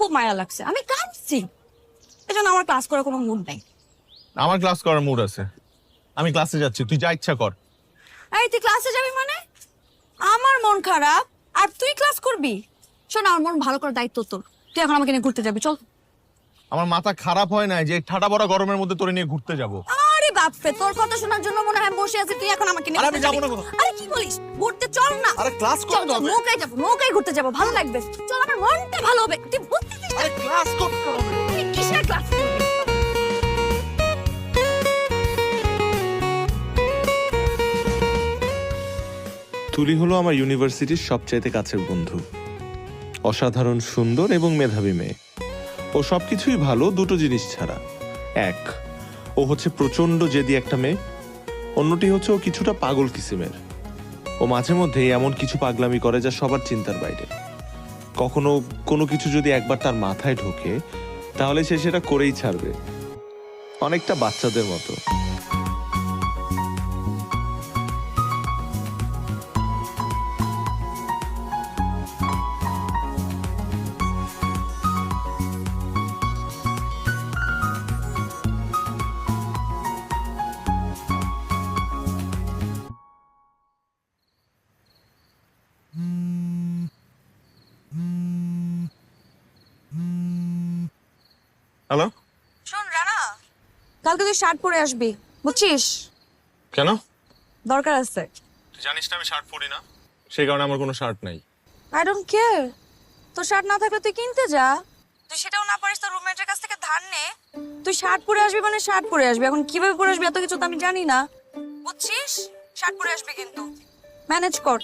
খুব মায়া লাগছে, আমি কাঁদছি। এজন্য আমার ক্লাস করার কোনো মুড নাই। আমার ক্লাস করার মুড আছে, আমি ক্লাসে যাচ্ছি, তুই যা ইচ্ছা কর। এই তুই ক্লাসে যাবি মানে? আমার মন খারাপ আর তুই ক্লাস করবি? শোন, আমার মন ভালো করার দায়িত্ব তোর। তুই এখন আমাকে নিয়ে ঘুরতে যাবি, চল। আমার মাথা খারাপ হয় না যে ঠাডা বড়া গরমের মধ্যে তোরে নিয়ে ঘুরতে যাব। আরে বাপরে, তোর কথা শোনার জন্য মনে হয় বসে আছি, তুই এখন আমাকে নিয়ে আরে আমি ঘুরতে যাবো যাবি? না কোথাও। আরে কি বলিস, ঘুরতে চল না। আরে ক্লাস চল করতে চল, হবে। নৌকায় যাবো, নৌকায় ঘুরতে যাবো, ভালো লাগবে। চল, আমার মনটা ভালো হবে। তুই বুঝতেছিস না? আরে ক্লাস করতে হবে। তুই কিসের ক্লাস করবি? তুলি হলো আমার ইউনিভার্সিটির সবচাইতে কাছের বন্ধু। অসাধারণ সুন্দর এবং মেধাবী মেয়ে। ও সবকিছুই ভালো, দুটো জিনিস ছাড়া। এক, ও হচ্ছে প্রচন্ড জেদি একটা মেয়ে। অন্যটি হচ্ছে ও কিছুটা পাগল কিসিমের। ও মাঝে মধ্যে এমন কিছু পাগলামি করে যা সবার চিন্তার বাইরে। কখনো কোনো কিছু যদি একবার তার মাথায় ঢোকে তাহলে সে সেটা করেই ছাড়বে, অনেকটা বাচ্চাদের মতো। হ্যালো, শোন রানা, কালকে তুই শার্ট পরে আসবি, বুঝছিস? কেন? দরকার আছে। তুই জানিস না আমি শার্ট পরি না, সেই কারণে আমার কোনো শার্ট নাই। I don't care. তোর শার্ট না থাকলে তুই কিনতে যা। তুই সেটাও না পারিস, তোর রুমমেটের কাছ থেকে ধার নে। তুই শার্ট পরে আসবি মানে শার্ট পরে আসবি। এখন কিভাবে পরে আসবি এত কিছু তো আমি জানি না, বুঝছিস? শার্ট পরে আসবি কিন্তু, ম্যানেজ কর।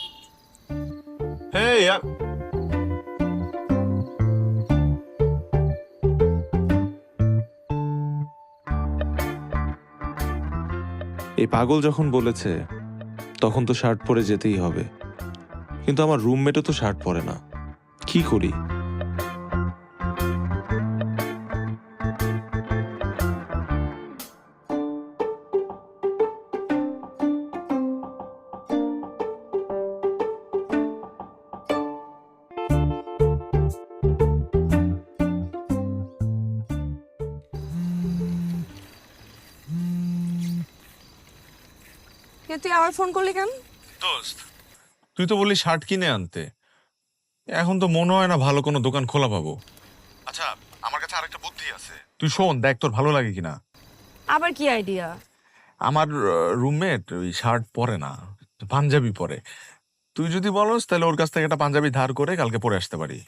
হেই, এই পাগল যখন বলেছে তখন তো শার্ট পরে যেতেই হবে, কিন্তু আমার রুমমেটও তো শার্ট পরে না, কি করি? তুই আবার ফোন করলি কেন? দোস্ত, তুই তো বললি শার্ট কিনে আনতে, এখন তো মনে হয় না ভালো কোনো দোকান খোলা পাবো। আচ্ছা, আমার কাছে আরেকটা বুদ্ধি আছে, তুই শোন, দেখ তোর ভালো লাগে কিনা। আবার কি আইডিয়া? আমার রুমমেট ওই শার্ট পরে না, পাঞ্জাবি পরে। তুই যদি বলস তাহলে ওর কাছ থেকে একটা পাঞ্জাবি ধার করে কালকে পরে আসতে পারি।